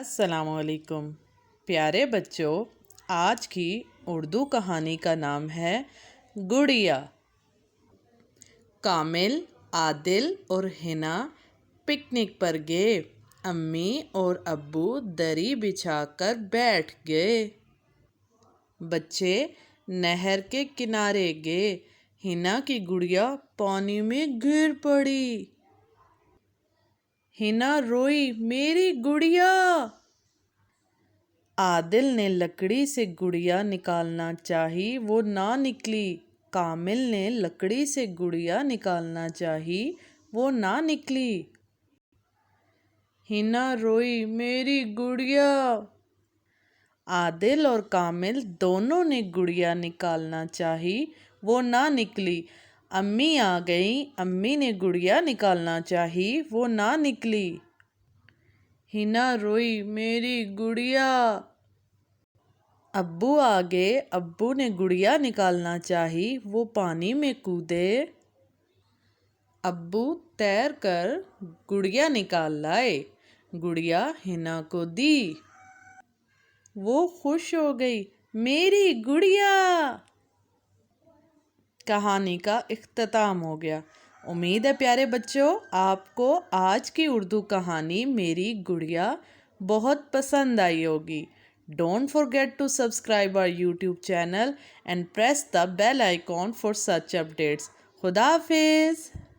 السلام علیکم پیارے بچوں، آج کی اردو کہانی کا نام ہے گڑیا۔ کامل، عادل اور حنا پکنک پر گئے۔ امی اور ابو دری بچھا کر بیٹھ گئے۔ بچے نہر کے کنارے گئے۔ حنا کی گڑیا پانی میں گر پڑی۔ حنا روئی، میری گڑیا! عادل نے لکڑی سے گڑیا نکالنا چاہی، وہ نہ نکلی۔ کامل نے لکڑی سے گڑیا نکالنا چاہی، وہ نہ نکلی۔ حنا روئی، میری گڑیا! عادل اور کامل دونوں نے گڑیا نکالنا چاہی، وہ نہ نکلی۔ امی آ گئیں، امی نے گڑیا نکالنا چاہی، وہ نہ نکلی۔ حنا روئی، میری گڑیا! ابو آ گئے، ابو نے گڑیا نکالنا چاہی، وہ پانی میں کودے۔ ابو تیر کر گڑیا نکال لائے، گڑیا حنا کو دی۔ وہ خوش ہو گئی، میری گڑیا! کہانی کا اختتام ہو گیا۔ امید ہے پیارے بچوں، آپ کو آج کی اردو کہانی میری گڑیا بہت پسند آئی ہوگی۔ Don't forget to subscribe our YouTube channel and press the bell icon for such updates. خدا حافظ!